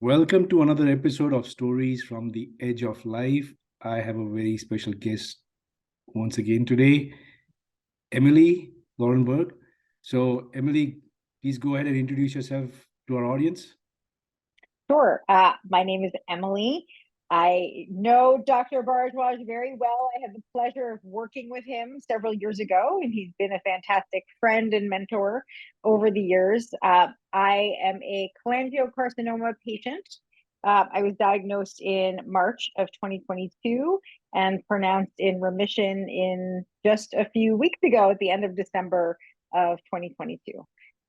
Welcome to another episode of Stories from the Edge of Life. I have a very special guest once again today, Emily, Lauren Burg. So, Emily, please go ahead and introduce yourself to our audience. Sure. My name is Emily. I know Dr. Bharadwaj very well. I had the pleasure of working with him several years ago, and he's been a fantastic friend and mentor over the years. I am a cholangiocarcinoma patient. I was diagnosed in March of 2022 and pronounced in remission in just a few weeks ago at the end of December of 2022.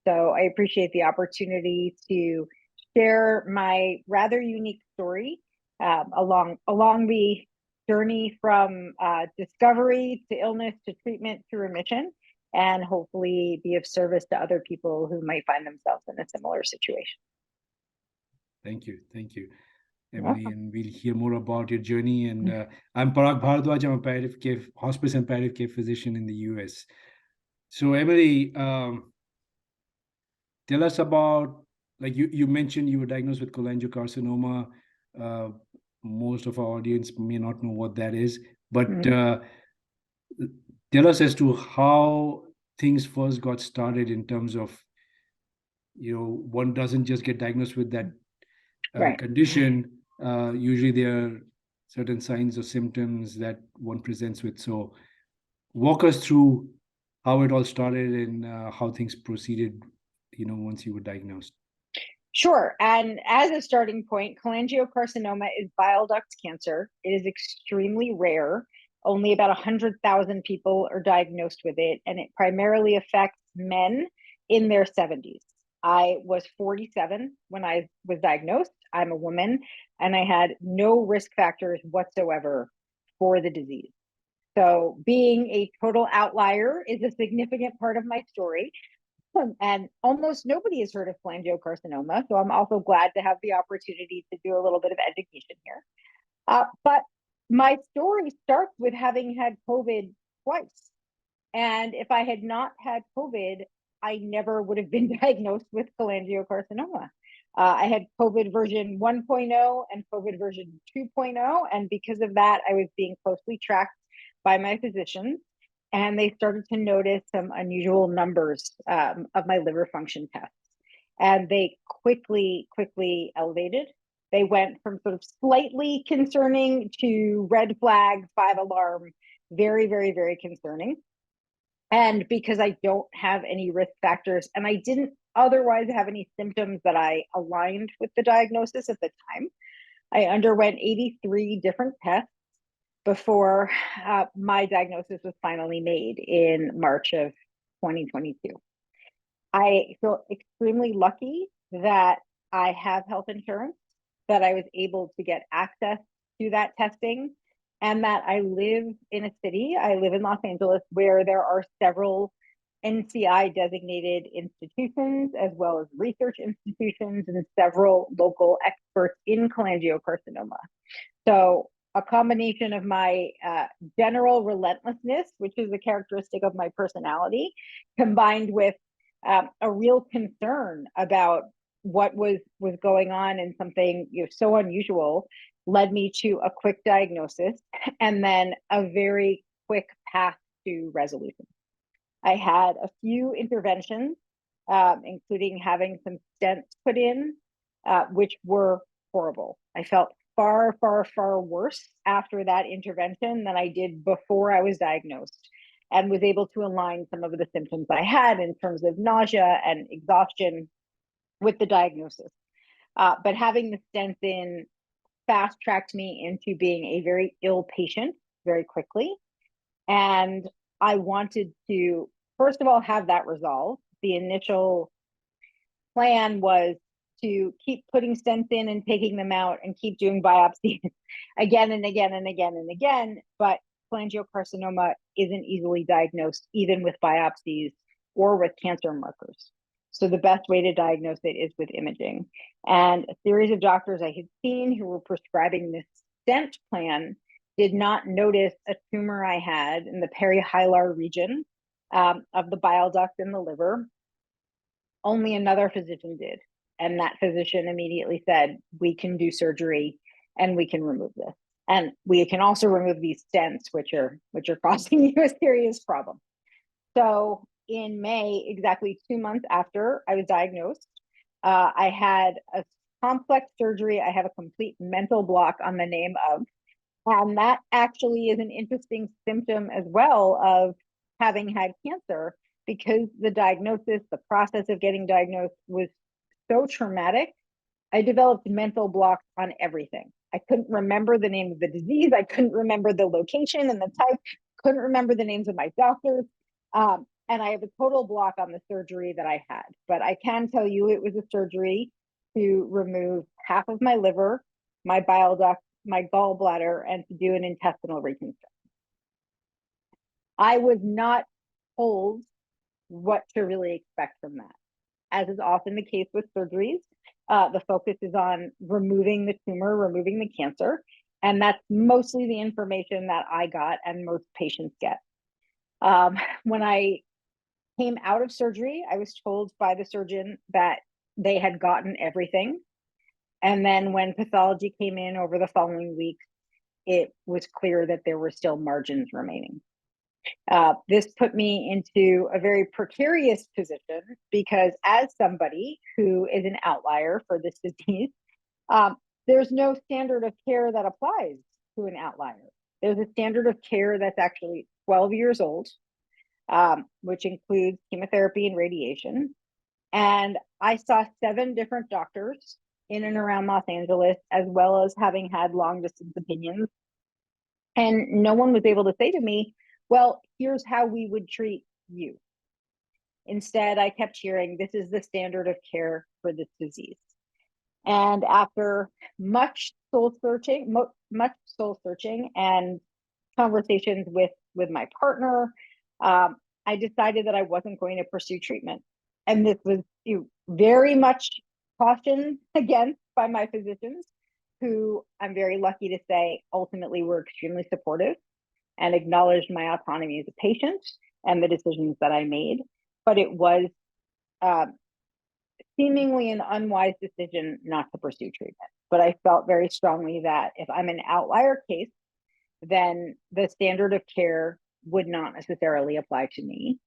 So I appreciate the opportunity to share my rather unique story along the journey from discovery to illness to treatment to remission, and hopefully be of service to other people who might find themselves in a similar situation. Thank you, Emily, and we'll hear more about your journey. And I'm Parag Bharadwaj. I'm a palliative care, hospice and palliative care physician in the US. So, Emily, tell us about, like you mentioned, you were diagnosed with cholangiocarcinoma. Most of our audience may not know what that is, but tell us as to how things first got started in terms of, one doesn't just get diagnosed with that condition. Usually there are certain signs or symptoms that one presents with. So walk us through how it all started and how things proceeded, once you were diagnosed. Sure. And as a starting point, cholangiocarcinoma is bile duct cancer. It is extremely rare. Only about 100,000 people are diagnosed with it, and it primarily affects men in their 70s. I was 47 when I was diagnosed. I'm a woman, and I had no risk factors whatsoever for the disease. So being a total outlier is a significant part of my story. And almost nobody has heard of cholangiocarcinoma. So I'm also glad to have the opportunity to do a little bit of education here. But my story starts with having had COVID twice. And if I had not had COVID, I never would have been diagnosed with cholangiocarcinoma. I had COVID version 1.0 and COVID version 2.0. And because of that, I was being closely tracked by my physicians. And they started to notice some unusual numbers of my liver function tests. And they quickly elevated. They went from sort of slightly concerning to red flag, 5 alarm, very, very, very concerning. And because I don't have any risk factors and I didn't otherwise have any symptoms that I aligned with the diagnosis at the time, I underwent 83 different tests before my diagnosis was finally made in March of 2022. I feel extremely lucky that I have health insurance, that I was able to get access to that testing, and that I live in a city, I live in Los Angeles, where there are several NCI designated institutions, as well as research institutions and several local experts in cholangiocarcinoma. So a combination of my general relentlessness, which is a characteristic of my personality, combined with a real concern about what was going on and something so unusual, led me to a quick diagnosis and then a very quick path to resolution. I had a few interventions, including having some stents put in, which were horrible. I felt far worse after that intervention than I did before I was diagnosed, and was able to align some of the symptoms I had in terms of nausea and exhaustion with the diagnosis. But having the stents in fast-tracked me into being a very ill patient very quickly. And I wanted to, first of all, have that resolved. The initial plan was to keep putting stents in and taking them out and keep doing biopsies again and again and again and again. But cholangiocarcinoma isn't easily diagnosed, even with biopsies or with cancer markers. So the best way to diagnose it is with imaging. And a series of doctors I had seen who were prescribing this stent plan did not notice a tumor I had in the perihilar region of the bile duct in the liver. Only another physician did. And that physician immediately said, we can do surgery and we can remove this. And we can also remove these stents, which are causing you a serious problem. So in May, exactly 2 months after I was diagnosed, I had a complex surgery. I have a complete mental block on the name of, and that actually is an interesting symptom as well of having had cancer, because the diagnosis, the process of getting diagnosed was so traumatic. I developed mental blocks on everything. I couldn't remember the name of the disease. I couldn't remember the location and the type, couldn't remember the names of my doctors. And I have a total block on the surgery that I had. But I can tell you it was a surgery to remove half of my liver, my bile duct, my gallbladder, and to do an intestinal reconstruction. I was not told what to really expect from that. As is often the case with surgeries, the focus is on removing the tumor, removing the cancer, and that's mostly the information that I got and most patients get. When I came out of surgery, I was told by the surgeon that they had gotten everything. And then when pathology came in over the following week, it was clear that there were still margins remaining. This put me into a very precarious position, because as somebody who is an outlier for this disease, there's no standard of care that applies to an outlier. There's a standard of care that's actually 12 years old, which includes chemotherapy and radiation. And I saw 7 different doctors in and around Los Angeles, as well as having had long distance opinions. And no one was able to say to me, well, here's how we would treat you. Instead, I kept hearing, this is the standard of care for this disease. And after much soul searching and conversations with my partner, I decided that I wasn't going to pursue treatment. And this was very much cautioned against by my physicians, who I'm very lucky to say ultimately were extremely supportive and acknowledged my autonomy as a patient and the decisions that I made. But it was seemingly an unwise decision not to pursue treatment. But I felt very strongly that if I'm an outlier case, then the standard of care would not necessarily apply to me.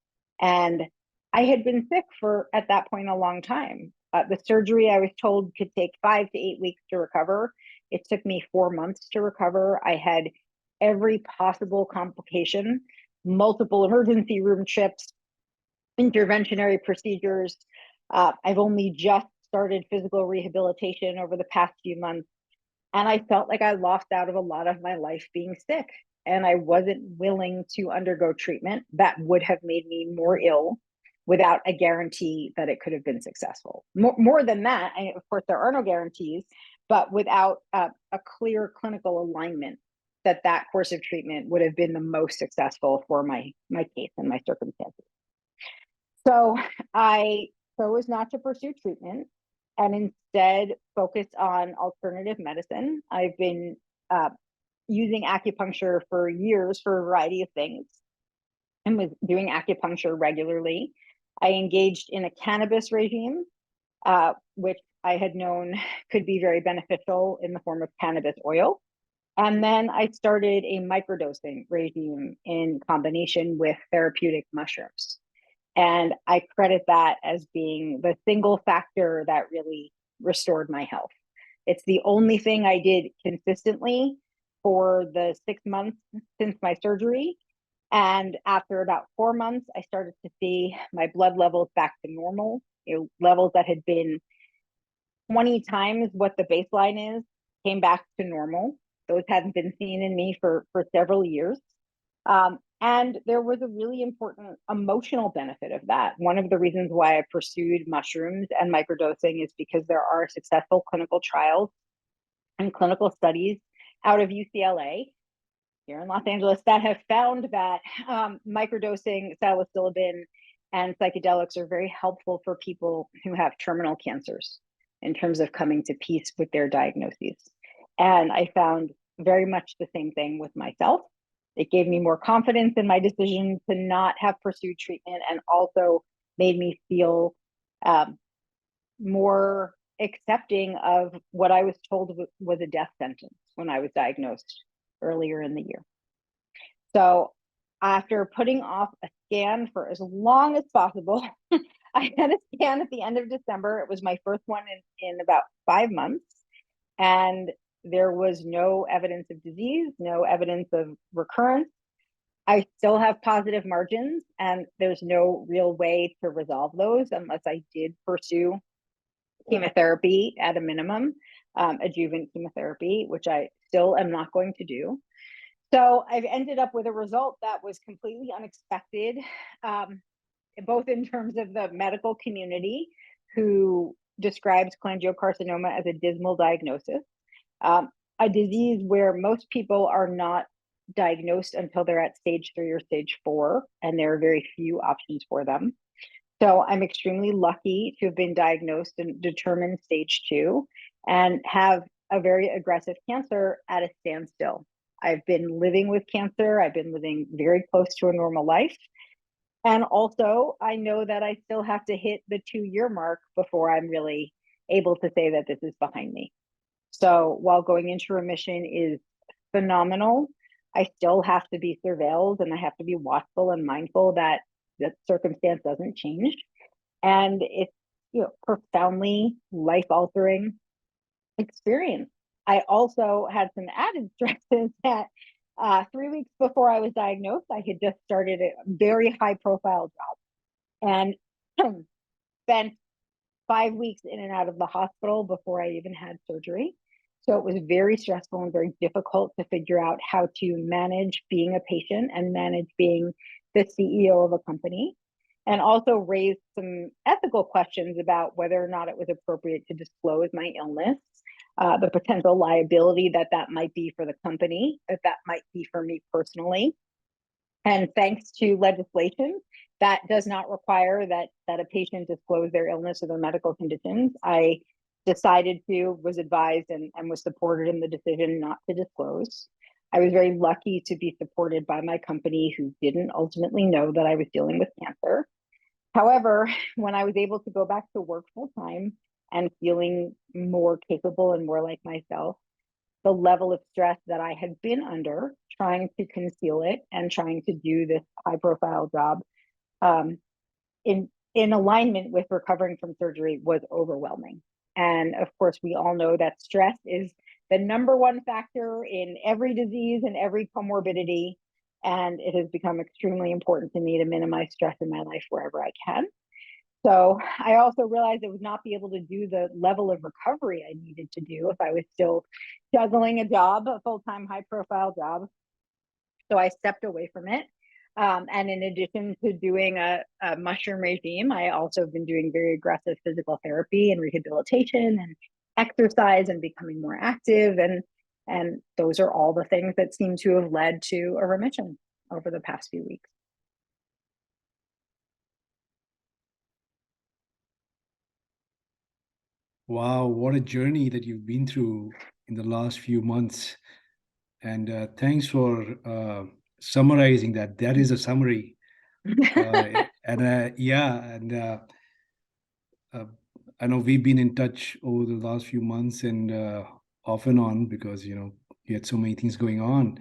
And I had been sick for, at that point, a long time. The surgery, I was told, could take 5 to 8 weeks to recover. It took me 4 months to recover. I had every possible complication, multiple emergency room trips, interventionary procedures. I've only just started physical rehabilitation over the past few months. And I felt like I lost out of a lot of my life being sick. And I wasn't willing to undergo treatment that would have made me more ill without a guarantee that it could have been successful. More than that, of course, there are no guarantees, but without a clear clinical alignment that that course of treatment would have been the most successful for my case and my circumstances. So I chose not to pursue treatment and instead focused on alternative medicine. I've been using acupuncture for years for a variety of things and was doing acupuncture regularly. I engaged in a cannabis regime, which I had known could be very beneficial in the form of cannabis oil. And then I started a microdosing regime in combination with therapeutic mushrooms. And I credit that as being the single factor that really restored my health. It's the only thing I did consistently for the 6 months since my surgery. And after about 4 months, I started to see my blood levels back to normal, levels that had been 20 times what the baseline is, came back to normal. Those hadn't been seen in me for several years. And there was a really important emotional benefit of that. One of the reasons why I pursued mushrooms and microdosing is because there are successful clinical trials and clinical studies out of UCLA here in Los Angeles that have found that microdosing psilocybin and psychedelics are very helpful for people who have terminal cancers in terms of coming to peace with their diagnoses. And I found very much the same thing with myself. It gave me more confidence in my decision to not have pursued treatment, and also made me feel more accepting of what I was told was a death sentence when I was diagnosed earlier in the year. So after putting off a scan for as long as possible, I had a scan at the end of December. It was my first one in about 5 months. And there was no evidence of disease, no evidence of recurrence. I still have positive margins, and there's no real way to resolve those unless I did pursue chemotherapy at a minimum, adjuvant chemotherapy, which I still am not going to do. So I've ended up with a result that was completely unexpected, both in terms of the medical community, who describes cholangiocarcinoma as a dismal diagnosis, a disease where most people are not diagnosed until they're at stage 3 or stage 4, and there are very few options for them. So I'm extremely lucky to have been diagnosed and determined stage 2 and have a very aggressive cancer at a standstill. I've been living with cancer. I've been living very close to a normal life. And also, I know that I still have to hit the 2-year mark before I'm really able to say that this is behind me. So while going into remission is phenomenal, I still have to be surveilled, and I have to be watchful and mindful that the circumstance doesn't change. And it's, profoundly life-altering experience. I also had some added stresses that 3 weeks before I was diagnosed, I had just started a very high-profile job and spent 5 weeks in and out of the hospital before I even had surgery. So it was very stressful and very difficult to figure out how to manage being a patient and manage being the CEO of a company, and also raised some ethical questions about whether or not it was appropriate to disclose my illness, the potential liability that might be for the company, that might be for me personally. And thanks to legislation that does not require that a patient disclose their illness or their medical conditions, I was advised and was supported in the decision not to disclose. I was very lucky to be supported by my company, who didn't ultimately know that I was dealing with cancer. However, when I was able to go back to work full time and feeling more capable and more like myself, the level of stress that I had been under trying to conceal it and trying to do this high profile job in alignment with recovering from surgery was overwhelming. And of course, we all know that stress is the number one factor in every disease and every comorbidity. And it has become extremely important to me to minimize stress in my life wherever I can. So I also realized I would not be able to do the level of recovery I needed to do if I was still juggling a job, a full-time high-profile job. So I stepped away from it. And in addition to doing a mushroom regime, I also have been doing very aggressive physical therapy and rehabilitation and exercise and becoming more active. And those are all the things that seem to have led to a remission over the past few weeks. Wow, what a journey that you've been through in the last few months. And thanks for summarizing that. That is a summary. And I know we've been in touch over the last few months and off and on because, you had so many things going on.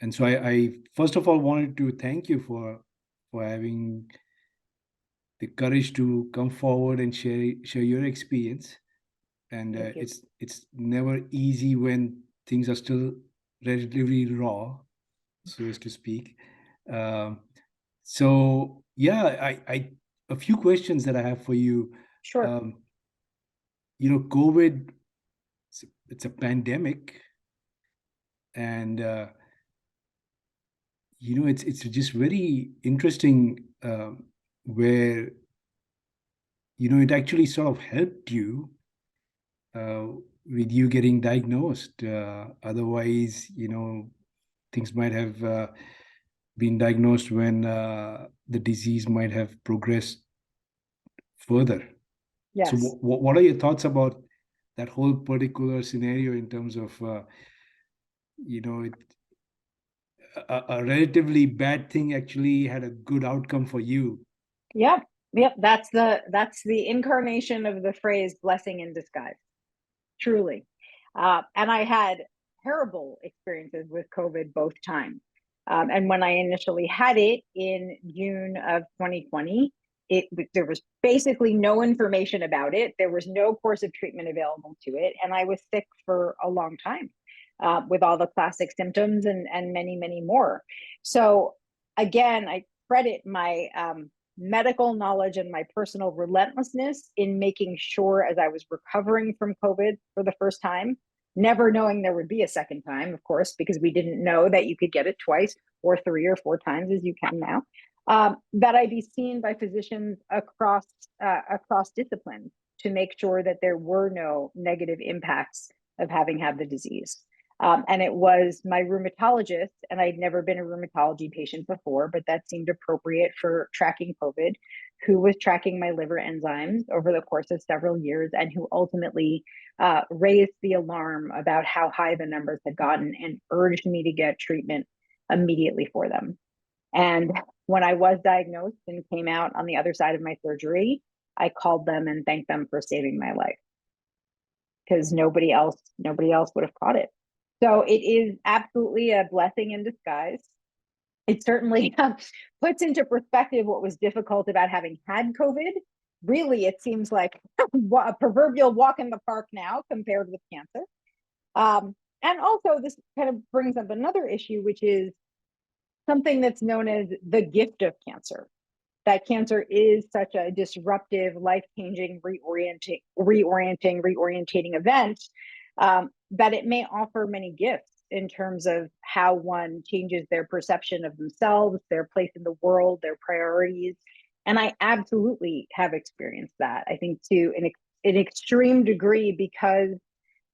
And so I first of all wanted to thank you for having the courage to come forward and share your experience. And it's never easy when things are still relatively raw, so as to speak. So yeah, I a few questions that I have for you. Sure. COVID, it's a pandemic, and it's just very interesting where it actually sort of helped you with you getting diagnosed. Otherwise, things might have been diagnosed when the disease might have progressed further. Yes. So what are your thoughts about that whole particular scenario in terms of, a relatively bad thing actually had a good outcome for you? Yeah. Yep, that's the incarnation of the phrase blessing in disguise, truly. And I had terrible experiences with COVID both times. And when I initially had it in June of 2020, there was basically no information about it. There was no course of treatment available to it, and I was sick for a long time with all the classic symptoms and many, many more. So again, I credit my medical knowledge and my personal relentlessness in making sure, as I was recovering from COVID for the first time, never knowing there would be a second time, of course, because we didn't know that you could get it twice or 3 or 4 times as you can now, that I be seen by physicians across disciplines to make sure that there were no negative impacts of having had the disease. And it was my rheumatologist, and I'd never been a rheumatology patient before, but that seemed appropriate for tracking COVID, who was tracking my liver enzymes over the course of several years, and who ultimately raised the alarm about how high the numbers had gotten and urged me to get treatment immediately for them. And when I was diagnosed and came out on the other side of my surgery, I called them and thanked them for saving my life, because nobody else would have caught it. So it is absolutely a blessing in disguise. It certainly puts into perspective what was difficult about having had COVID. Really, it seems like a proverbial walk in the park now compared with cancer. And also, this kind of brings up another issue, which is something that's known as the gift of cancer. That cancer is such a disruptive, life-changing, reorientating event, that it may offer many gifts in terms of how one changes their perception of themselves, their place in the world, their priorities. And I absolutely have experienced that, I think, to an extreme degree, because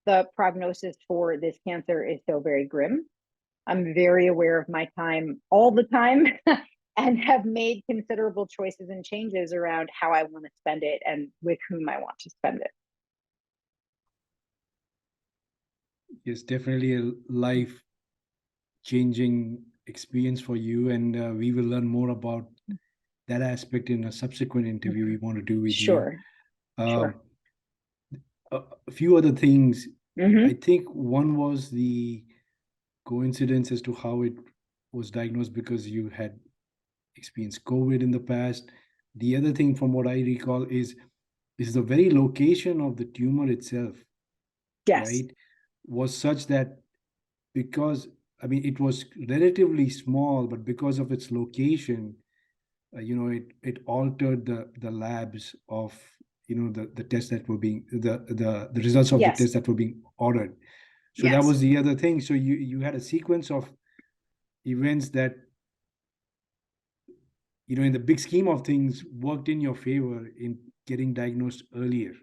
the prognosis for this cancer is so very grim. I'm very aware of my time all the time and have made considerable choices and changes around how I want to spend it and with whom I want to spend it. It's definitely a life changing experience for you, and we will learn more about that aspect in a subsequent interview we want to do with you. Sure. Um, Sure. a few other things. Mm-hmm. I think one was the coincidence as to how it was diagnosed, because you had experienced COVID in the past. The other thing, from what I recall, is the very location of the tumor itself, Yes. right, was such that, because I mean it was relatively small, but because of its location, it altered the labs of the tests that were being the results of the Yes. tests that were being ordered. So that Yes. was the other thing. So you had a sequence of events that, in the big scheme of things, worked in your favor in getting diagnosed earlier.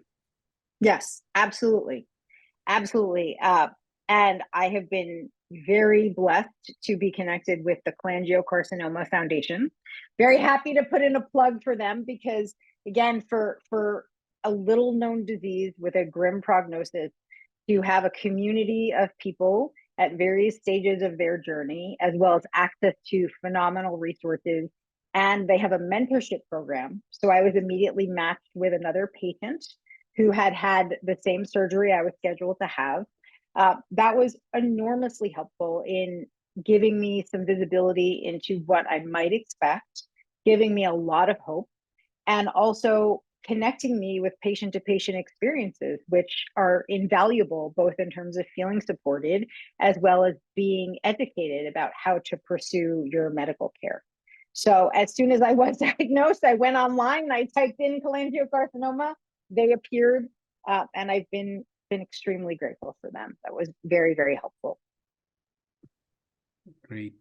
Yes. Absolutely. Absolutely. And I have been very blessed to be connected with the Cholangiocarcinoma Foundation. Very happy to put in a plug for them, because, again, for a little known disease with a grim prognosis, to have a community of people at various stages of their journey, as well as access to phenomenal resources. And they have a mentorship program. So I was immediately matched with another patient who had had the same surgery I was scheduled to have. That was enormously helpful in giving me some visibility into what I might expect, giving me a lot of hope, and also connecting me with patient to patient experiences, which are invaluable, both in terms of feeling supported as well as being educated about how to pursue your medical care. So as soon as I was diagnosed, I went online and I typed in cholangiocarcinoma. They appeared, and I've been extremely grateful for them. That was very, very helpful. Great.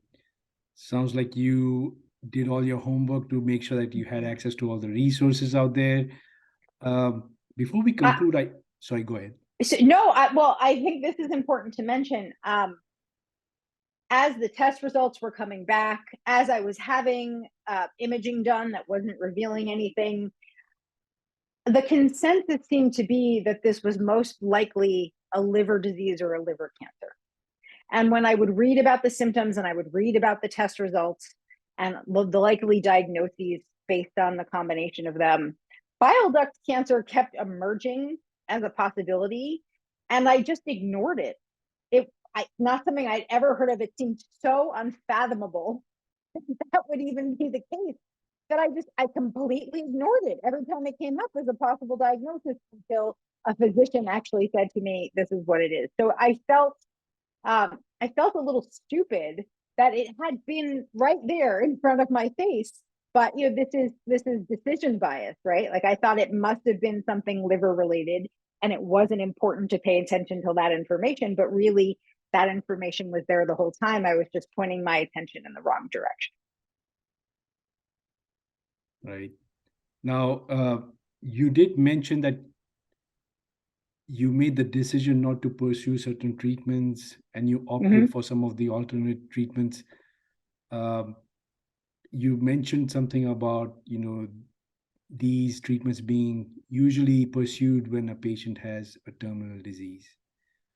Sounds like you did all your homework to make sure that you had access to all the resources out there. Before we Uh, conclude, sorry, go ahead. so, no, I think this is important to mention. As the test results were coming back, as I was having imaging done that wasn't revealing anything, the consensus seemed to be that this was most likely a liver disease or a liver cancer. And when I would read about the symptoms and I would read about the test results, and the likely diagnoses based on the combination of them, bile duct cancer kept emerging as a possibility, and I just ignored it. Not something I'd ever heard of. It seemed so unfathomable that would even be the case that I completely ignored it every time it came up as a possible diagnosis until a physician actually said to me, "This is what it is." So I felt a little stupid that it had been right there in front of my face. But this is decision bias, right? Like, I thought it must have been something liver related, and it wasn't important to pay attention to that information. But really, that information was there the whole time. I was just pointing my attention in the wrong direction. Right. Now, you did mention that you made the decision not to pursue certain treatments and you opted for some of the alternate treatments. You mentioned something about, these treatments being usually pursued when a patient has a terminal disease.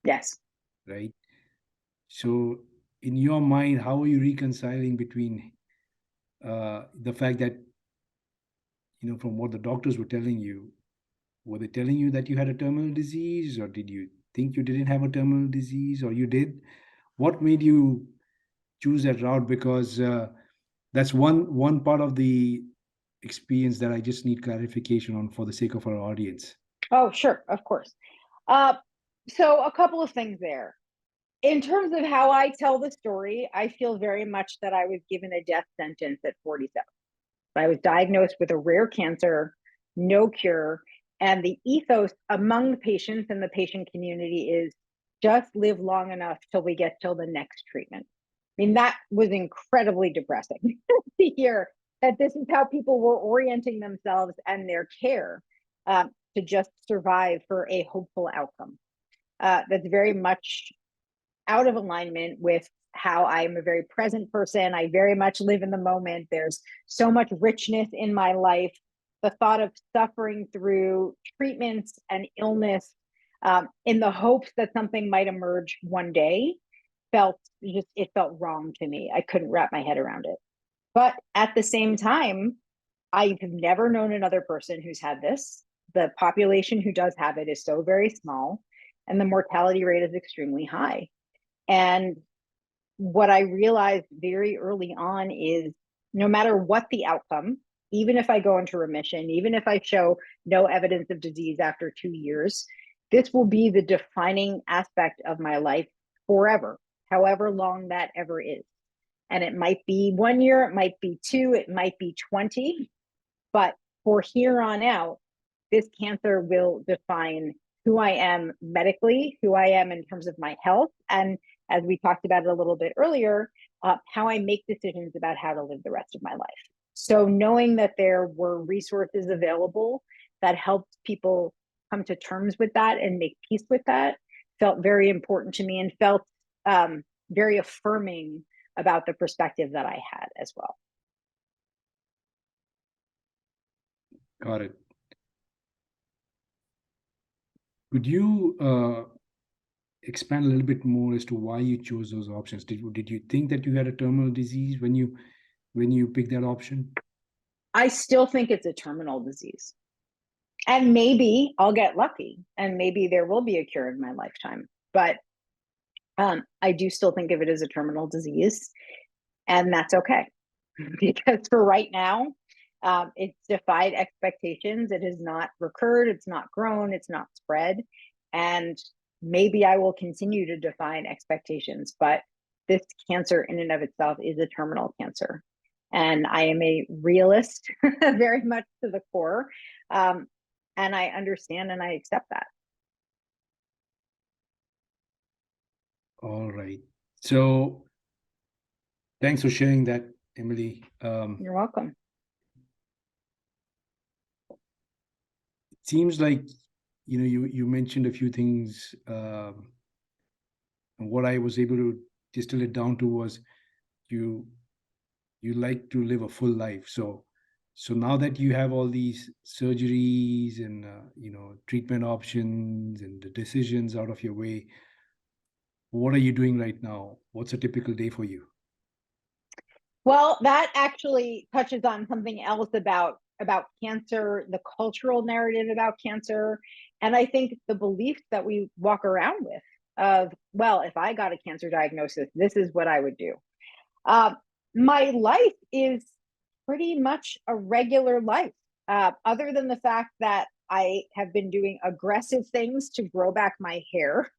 Yes. Right. So in your mind, how are you reconciling between the fact that, from what the doctors were telling you, were they telling you that you had a terminal disease, or did you think you didn't have a terminal disease, or you did? What made you choose that route? Because that's one part of the experience that I just need clarification on for the sake of our audience. Oh, sure, of course. So a couple of things there. In terms of how I tell the story, I feel very much that I was given a death sentence at 47. I was diagnosed with a rare cancer, no cure, and the ethos among the patients and the patient community is just live long enough till we get till the next treatment. I mean, that was incredibly depressing to hear that this is how people were orienting themselves and their care to just survive for a hopeful outcome. That's very much out of alignment with how I'm a very present person. I very much live in the moment. There's so much richness in my life. The thought of suffering through treatments and illness in the hopes that something might emerge one day felt wrong to me. I couldn't wrap my head around it. But at the same time, I have never known another person who's had this. The population who does have it is so very small, and the mortality rate is extremely high. And what I realized very early on is no matter what the outcome, even if I go into remission, even if I show no evidence of disease after 2 years, this will be the defining aspect of my life forever, however long that ever is. And it might be 1 year, it might be 2, it might be 20, but for here on out, this cancer will define who I am medically, who I am in terms of my health, and as we talked about it a little bit earlier, how I make decisions about how to live the rest of my life. So knowing that there were resources available that helped people come to terms with that and make peace with that felt very important to me, and felt very affirming about the perspective that I had as well. Got it. Could you expand a little bit more as to why you chose those options? Did you think that you had a terminal disease when you picked that option? I still think it's a terminal disease. And maybe I'll get lucky, and maybe there will be a cure in my lifetime. But I do still think of it as a terminal disease, and that's okay. Because for right now, it's defied expectations. It has not recurred, it's not grown, it's not spread. And maybe I will continue to define expectations, but this cancer in and of itself is a terminal cancer. And I am a realist very much to the core. And I understand and I accept that. All right. So thanks for sharing that, Emily. You're welcome. It seems like, you mentioned a few things. And what I was able to distill it down to was you like to live a full life. So now that you have all these surgeries and treatment options and the decisions out of your way, what are you doing right now? What's a typical day for you? Well, that actually touches on something else about cancer, the cultural narrative about cancer, and I think the belief that we walk around with of, well, if I got a cancer diagnosis, this is what I would do. Uh, my life is pretty much a regular life, other than the fact that I have been doing aggressive things to grow back my hair.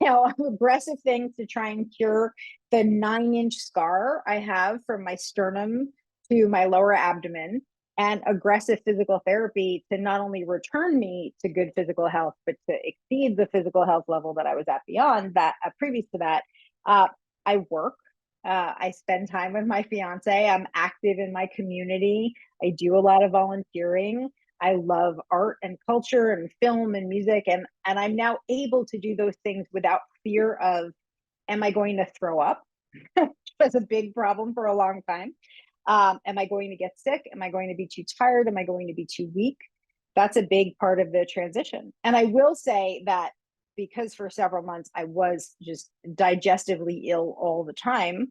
Aggressive things to try and cure the 9-inch scar I have from my sternum to my lower abdomen, and aggressive physical therapy to not only return me to good physical health, but to exceed the physical health level that I was at beyond that, previous to that. I work. I spend time with my fiance. I'm active in my community. I do a lot of volunteering. I love art and culture and film and music, and I'm now able to do those things without fear of, am I going to throw up? That's a big problem for a long time. Am I going to get sick? Am I going to be too tired? Am I going to be too weak? That's a big part of the transition. And I will say that because for several months I was just digestively ill all the time,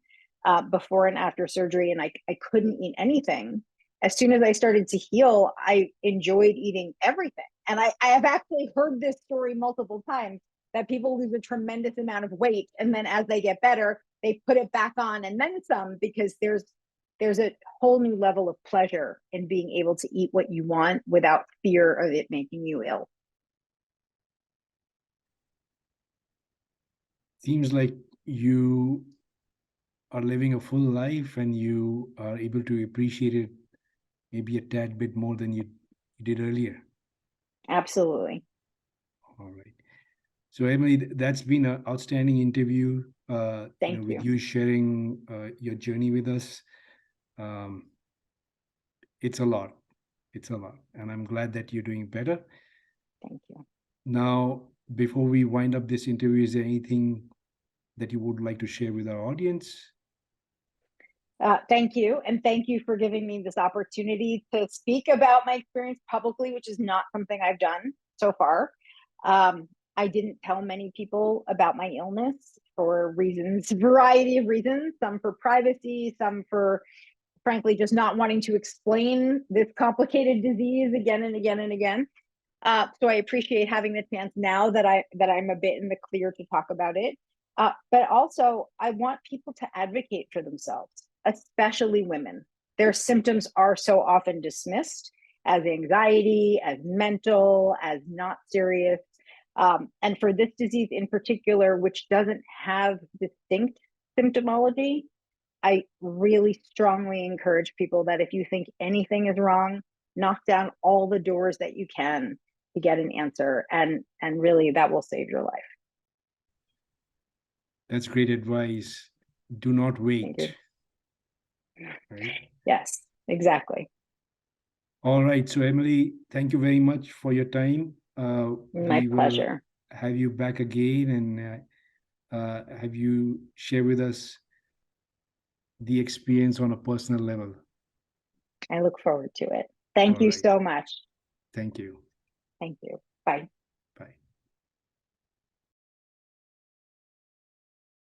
before and after surgery, and I couldn't eat anything. As soon as I started to heal, I enjoyed eating everything. And I have actually heard this story multiple times, that people lose a tremendous amount of weight, and then as they get better, they put it back on and then some, because there's a whole new level of pleasure in being able to eat what you want without fear of it making you ill. Seems like you are living a full life and you are able to appreciate it maybe a tad bit more than you did earlier. Absolutely. All right. So Emily, that's been an outstanding interview. Thank with you. you sharing your journey with us. It's a lot. It's a lot, and I'm glad that you're doing better. Thank you. Now, before we wind up this interview, is there anything that you would like to share with our audience? Thank you. And thank you for giving me this opportunity to speak about my experience publicly, which is not something I've done so far. I didn't tell many people about my illness for reasons, variety of reasons, some for privacy, some for, frankly, just not wanting to explain this complicated disease again and again and again. So I appreciate having the chance now that I'm a bit in the clear to talk about it. But also, I want people to advocate for themselves, especially women. Their symptoms are so often dismissed as anxiety, as mental, as not serious. And for this disease in particular, which doesn't have distinct symptomology, I really strongly encourage people that if you think anything is wrong, knock down all the doors that you can to get an answer, and really that will save your life. That's great advice. Do not wait. Thank you. Right? Yes, exactly. All right. So Emily, thank you very much for your time. My pleasure. Have you back again and have you share with us the experience on a personal level. I look forward to it. Thank All you right. so much. Thank you. Thank you. Bye.